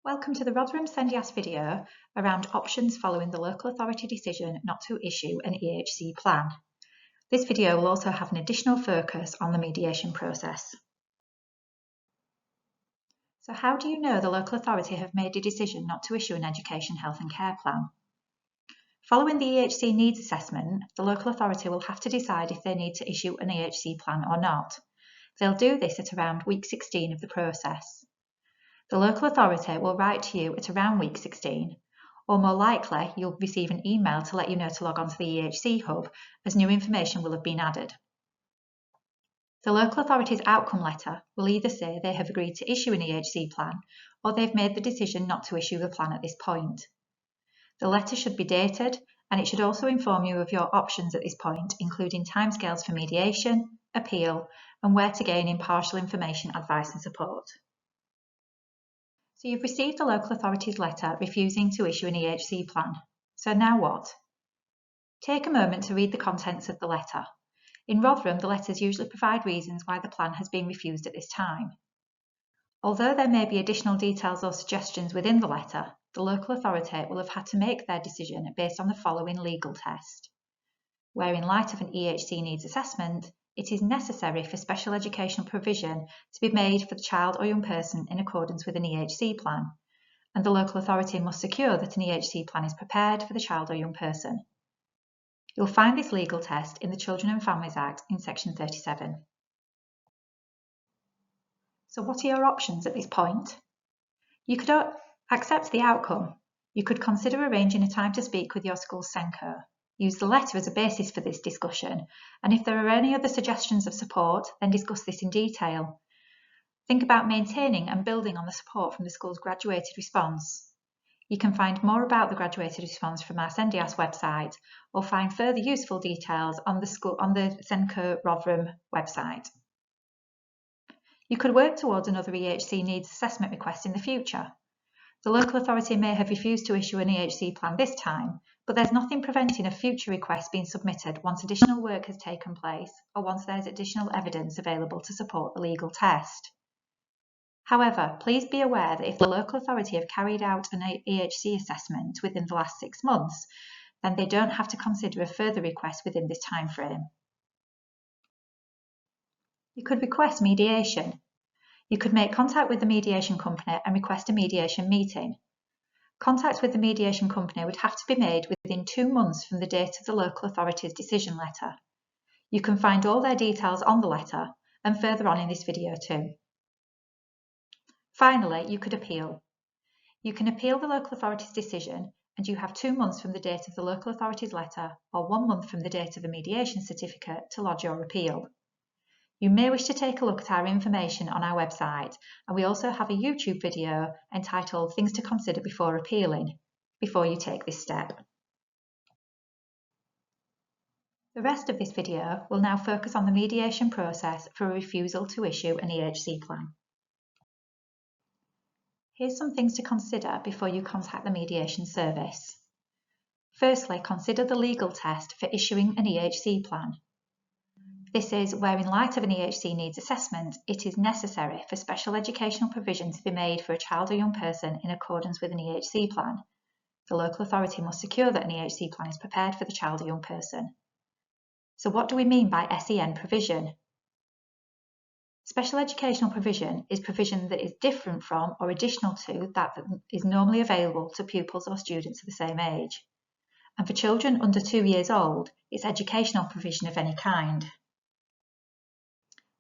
Welcome to the Rotherham SENDIAS video around options following the local authority decision not to issue an EHC plan. This video will also have an additional focus on the mediation process. So how do you know the local authority have made a decision not to issue an education, health and care plan? Following the EHC needs assessment, the local authority will have to decide if they need to issue an EHC plan or not. They'll do this at around week 16 of the process. The local authority will write to you at around week 16, or more likely you'll receive an email to let you know to log on to the EHC hub as new information will have been added. The local authority's outcome letter will either say they have agreed to issue an EHC plan or they've made the decision not to issue the plan at this point. The letter should be dated and it should also inform you of your options at this point, including timescales for mediation, appeal, and where to gain impartial information, advice and support. So you've received the local authority's letter refusing to issue an EHC plan. So now what? Take a moment to read the contents of the letter. In Rotherham, the letters usually provide reasons why the plan has been refused at this time. Although there may be additional details or suggestions within the letter, the local authority will have had to make their decision based on the following legal test, where in light of an EHC needs assessment, it is necessary for special educational provision to be made for the child or young person in accordance with an EHC plan, and the local authority must secure that an EHC plan is prepared for the child or young person. You'll find this legal test in the Children and Families Act in section 37. So what are your options at this point? You could accept the outcome. You could consider arranging a time to speak with your school's SENCO. Use the letter as a basis for this discussion, and if there are any other suggestions of support, then discuss this in detail. Think about maintaining and building on the support from the school's graduated response. You can find more about the graduated response from our SENDIAS website, or find further useful details on the SENCO Rotherham website. You could work towards another EHC needs assessment request in the future. The local authority may have refused to issue an EHC plan this time, but there's nothing preventing a future request being submitted once additional work has taken place or once there's additional evidence available to support the legal test. However, please be aware that if the local authority have carried out an EHC assessment within the last 6 months, then they don't have to consider a further request within this time frame. You could request mediation. You could make contact with the mediation company and request a mediation meeting. Contact with the mediation company would have to be made within 2 months from the date of the local authority's decision letter. You can find all their details on the letter and further on in this video too. Finally, you could appeal. You can appeal the local authority's decision and you have 2 months from the date of the local authority's letter or 1 month from the date of the mediation certificate to lodge your appeal. You may wish to take a look at our information on our website, and we also have a YouTube video entitled Things to Consider Before Appealing, before you take this step. The rest of this video will now focus on the mediation process for a refusal to issue an EHC plan. Here's some things to consider before you contact the mediation service. Firstly, consider the legal test for issuing an EHC plan. This is where, in light of an EHC needs assessment, it is necessary for special educational provision to be made for a child or young person in accordance with an EHC plan. The local authority must secure that an EHC plan is prepared for the child or young person. So what do we mean by SEN provision? Special educational provision is provision that is different from or additional to that is normally available to pupils or students of the same age. And for children under 2 years old, it's educational provision of any kind.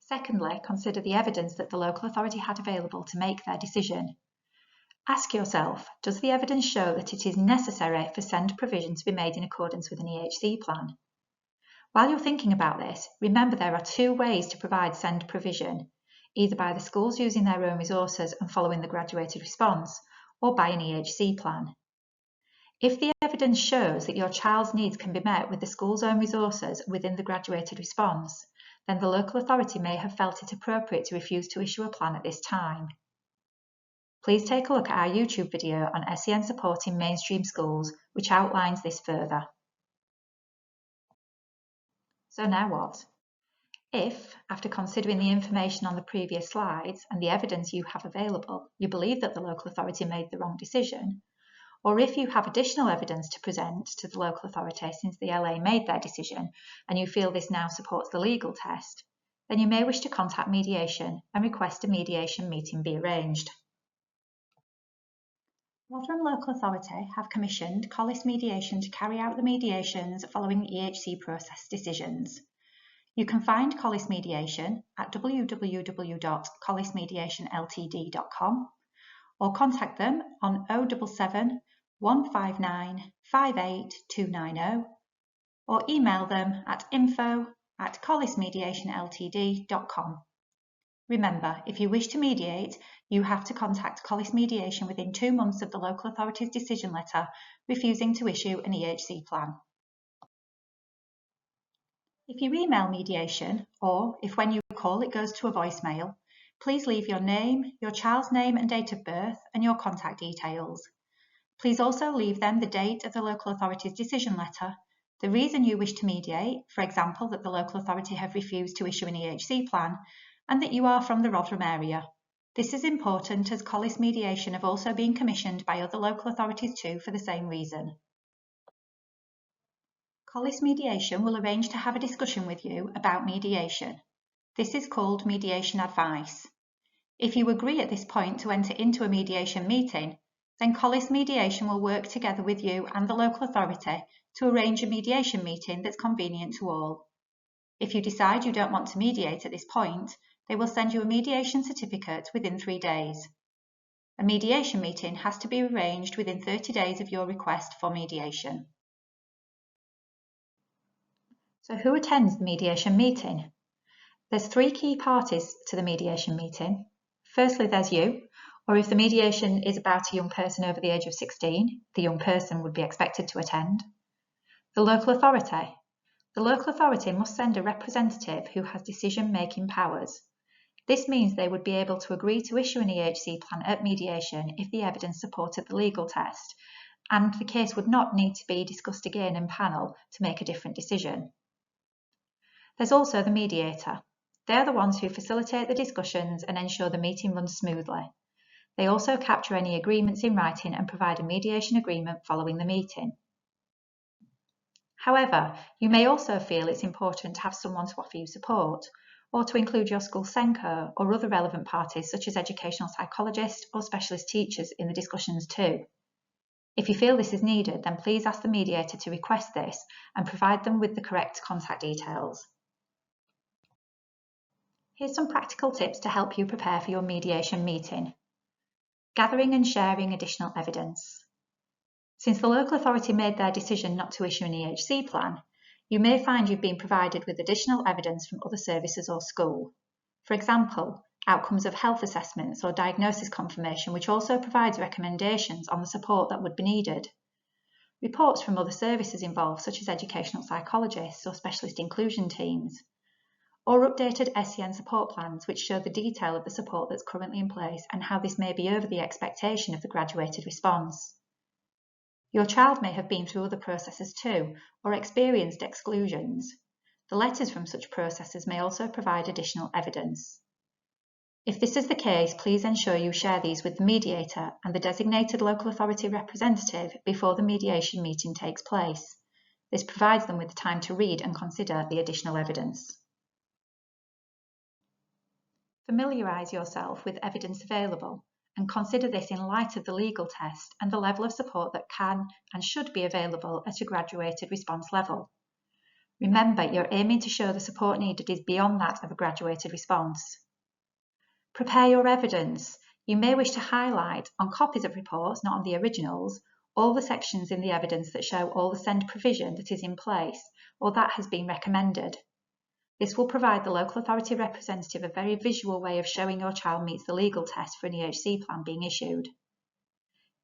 Secondly, consider the evidence that the local authority had available to make their decision. Ask yourself, does the evidence show that it is necessary for SEND provision to be made in accordance with an EHC plan? While you're thinking about this, remember there are 2 ways to provide SEND provision, either by the schools using their own resources and following the graduated response, or by an EHC plan. If the evidence shows that your child's needs can be met with the school's own resources within the graduated response, then the local authority may have felt it appropriate to refuse to issue a plan at this time. Please take a look at our YouTube video on SEN support in mainstream schools, which outlines this further. So now what? If, after considering the information on the previous slides and the evidence you have available, you believe that the local authority made the wrong decision, or if you have additional evidence to present to the local authority since the LA made their decision and you feel this now supports the legal test, then you may wish to contact Mediation and request a mediation meeting be arranged. Rotherham Local Authority have commissioned Collis Mediation to carry out the mediations following EHC process decisions. You can find Collis Mediation at www.collismediationltd.com or contact them on 077 159 58290 or email them at info@collismediationltd.com. Remember, if you wish to mediate, you have to contact Collis Mediation within 2 months of the local authority's decision letter refusing to issue an EHC plan. If you email Mediation, or if when you call it goes to a voicemail, please leave your name, your child's name and date of birth, and your contact details. Please also leave them the date of the local authority's decision letter, the reason you wish to mediate, for example that the local authority have refused to issue an EHC plan, and that you are from the Rotherham area. This is important as Collis Mediation have also been commissioned by other local authorities too for the same reason. Collis Mediation will arrange to have a discussion with you about mediation. This is called mediation advice. If you agree at this point to enter into a mediation meeting, then Collis Mediation will work together with you and the local authority to arrange a mediation meeting that's convenient to all. If you decide you don't want to mediate at this point, they will send you a mediation certificate within 3 days. A mediation meeting has to be arranged within 30 days of your request for mediation. So who attends the mediation meeting? There's 3 key parties to the mediation meeting. Firstly, there's you, or if the mediation is about a young person over the age of 16, the young person would be expected to attend. The local authority. The local authority must send a representative who has decision-making powers. This means they would be able to agree to issue an EHC plan at mediation if the evidence supported the legal test, and the case would not need to be discussed again in panel to make a different decision. There's also the mediator. They're the ones who facilitate the discussions and ensure the meeting runs smoothly. They also capture any agreements in writing and provide a mediation agreement following the meeting. However, you may also feel it's important to have someone to offer you support, or to include your school SENCO or other relevant parties such as educational psychologists or specialist teachers in the discussions too. If you feel this is needed, then please ask the mediator to request this and provide them with the correct contact details. Here's some practical tips to help you prepare for your mediation meeting. Gathering and sharing additional evidence. Since the local authority made their decision not to issue an EHC plan, you may find you've been provided with additional evidence from other services or school. For example, outcomes of health assessments or diagnosis confirmation, which also provides recommendations on the support that would be needed. Reports from other services involved, such as educational psychologists or specialist inclusion teams. Or updated SEN support plans which show the detail of the support that's currently in place and how this may be over the expectation of the graduated response. Your child may have been through other processes too, or experienced exclusions. The letters from such processes may also provide additional evidence. If this is the case, please ensure you share these with the mediator and the designated local authority representative before the mediation meeting takes place. This provides them with the time to read and consider the additional evidence. Familiarise yourself with evidence available and consider this in light of the legal test and the level of support that can and should be available at a graduated response level. Remember, you're aiming to show the support needed is beyond that of a graduated response. Prepare your evidence. You may wish to highlight on copies of reports, not on the originals, all the sections in the evidence that show all the SEND provision that is in place or that has been recommended. This will provide the local authority representative a very visual way of showing your child meets the legal test for an EHC plan being issued.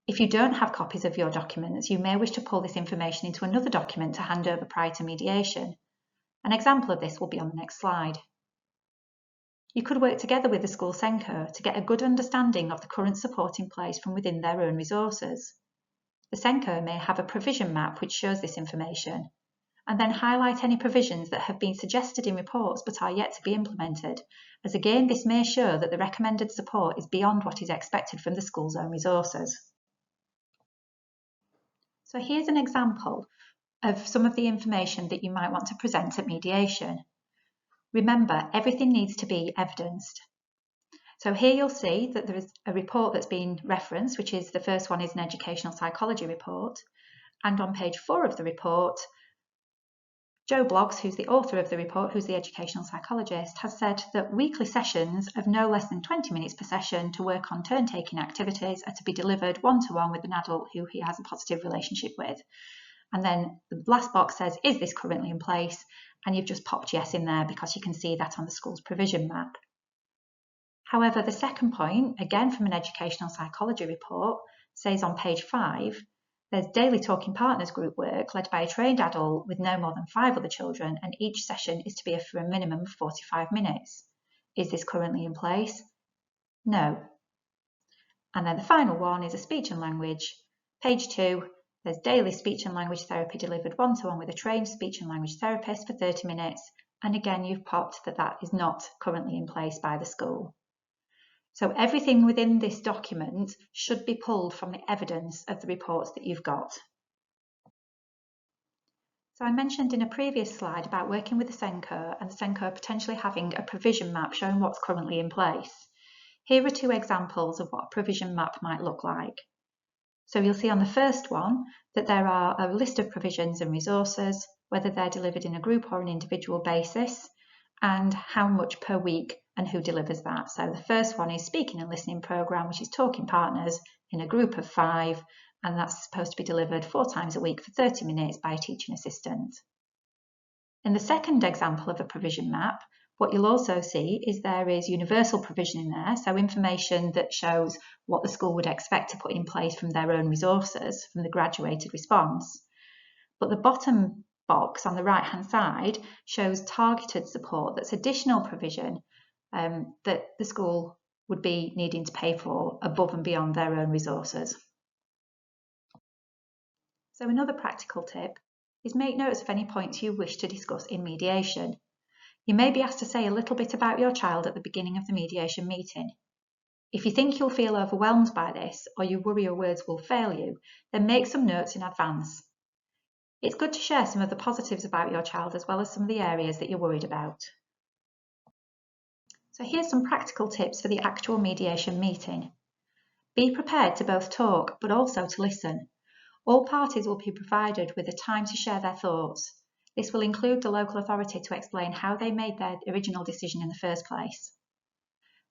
If you don't have copies of your documents, you may wish to pull this information into another document to hand over prior to mediation. An example of this will be on the next slide. You could work together with the school SENCO to get a good understanding of the current support in place from within their own resources. The SENCO may have a provision map which shows this information. and then highlight any provisions that have been suggested in reports but are yet to be implemented, as again this may show that the recommended support is beyond what is expected from the school's own resources. So here's an example of some of the information that you might want to present at mediation. Remember, everything needs to be evidenced. So here you'll see that there is a report that's been referenced, which is the first one is an educational psychology report. And on page 4 of the report, Joe Bloggs, who's the author of the report, who's the educational psychologist, has said that weekly sessions of no less than 20 minutes per session to work on turn-taking activities are to be delivered one-to-one with an adult who he has a positive relationship with. And then the last box says, is this currently in place? And you've just popped yes in there because you can see that on the school's provision map. However, the second point, again from an educational psychology report, says on page 5, there's daily talking partners group work led by a trained adult with no more than 5 other children, and each session is to be for a minimum of 45 minutes. Is this currently in place? No. And then the final one is a speech and language. Page 2, there's daily speech and language therapy delivered one-to-one with a trained speech and language therapist for 30 minutes. And again, you've popped that that is not currently in place by the school. So everything within this document should be pulled from the evidence of the reports that you've got. So I mentioned in a previous slide about working with the SENCO and the SENCO potentially having a provision map showing what's currently in place. Here are 2 examples of what a provision map might look like. So you'll see on the first one that there are a list of provisions and resources, whether they're delivered in a group or an individual basis, and how much per week and who delivers that. So the first one is speaking and listening programme, which is talking partners in a group of 5, and that's supposed to be delivered 4 times a week for 30 minutes by a teaching assistant. In the second example of a provision map, what you'll also see is there is universal provision in there, so information that shows what the school would expect to put in place from their own resources, from the graduated response. But the bottom box on the right hand side shows targeted support, that's additional provision that the school would be needing to pay for above and beyond their own resources. So another practical tip is make notes of any points you wish to discuss in mediation. You may be asked to say a little bit about your child at the beginning of the mediation meeting. If you think you'll feel overwhelmed by this, or you worry your words will fail you, then make some notes in advance. It's good to share some of the positives about your child as well as some of the areas that you're worried about. So here's some practical tips for the actual mediation meeting. Be prepared to both talk but also to listen. All parties will be provided with a time to share their thoughts. This will include the local authority to explain how they made their original decision in the first place.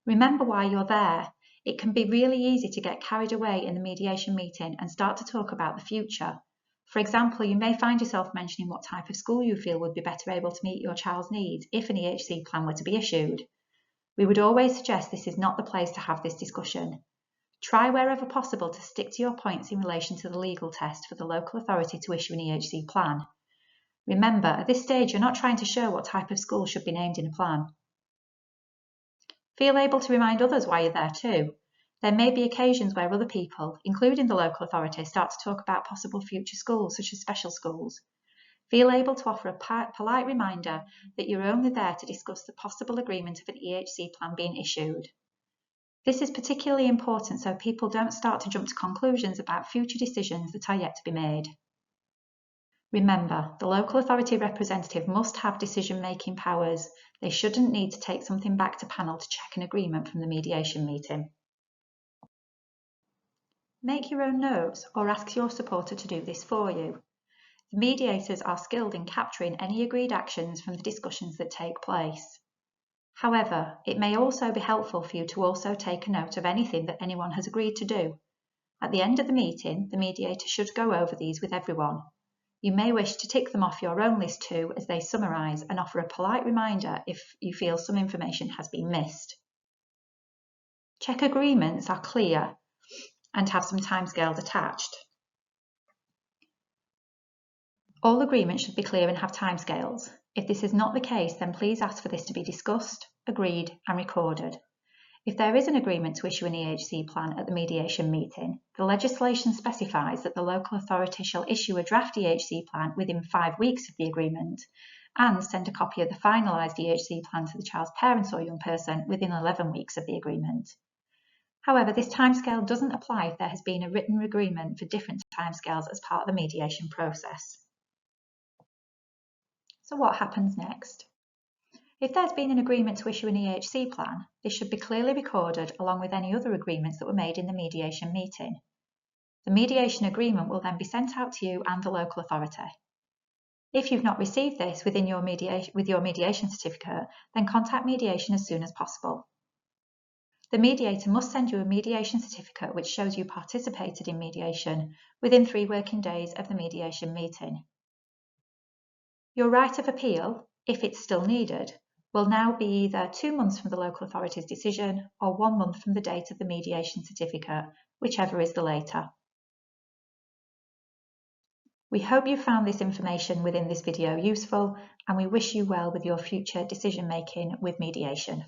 Remember why you're there. It can be really easy to get carried away in the mediation meeting and start to talk about the future. For example, you may find yourself mentioning what type of school you feel would be better able to meet your child's needs if an EHC plan were to be issued. We would always suggest this is not the place to have this discussion. Try wherever possible to stick to your points in relation to the legal test for the local authority to issue an EHC plan. Remember, at this stage, you're not trying to show what type of school should be named in a plan. Feel able to remind others why you're there too. There may be occasions where other people, including the local authority, start to talk about possible future schools, such as special schools. Feel able to offer a polite reminder that you're only there to discuss the possible agreement of an EHC plan being issued. This is particularly important so people don't start to jump to conclusions about future decisions that are yet to be made. Remember, the local authority representative must have decision-making powers. They shouldn't need to take something back to panel to check an agreement from the mediation meeting. Make your own notes or ask your supporter to do this for you. The mediators are skilled in capturing any agreed actions from the discussions that take place. However, it may also be helpful for you to also take a note of anything that anyone has agreed to do. At the end of the meeting, the mediator should go over these with everyone. You may wish to tick them off your own list too as they summarise and offer a polite reminder if you feel some information has been missed. Check agreements are clear and have some timescales attached. All agreements should be clear and have timescales. If this is not the case, then please ask for this to be discussed, agreed and recorded. If there is an agreement to issue an EHC plan at the mediation meeting, the legislation specifies that the local authority shall issue a draft EHC plan within 5 weeks of the agreement and send a copy of the finalised EHC plan to the child's parents or young person within 11 weeks of the agreement. However, this timescale doesn't apply if there has been a written agreement for different timescales as part of the mediation process. So what happens next? If there's been an agreement to issue an EHC plan, this should be clearly recorded along with any other agreements that were made in the mediation meeting. The mediation agreement will then be sent out to you and the local authority. If you've not received this with your mediation certificate, then contact mediation as soon as possible. The mediator must send you a mediation certificate which shows you participated in mediation within 3 working days of the mediation meeting. Your right of appeal, if it's still needed, will now be either 2 months from the local authority's decision or 1 month from the date of the mediation certificate, whichever is the later. We hope you found this information within this video useful, and we wish you well with your future decision making with mediation.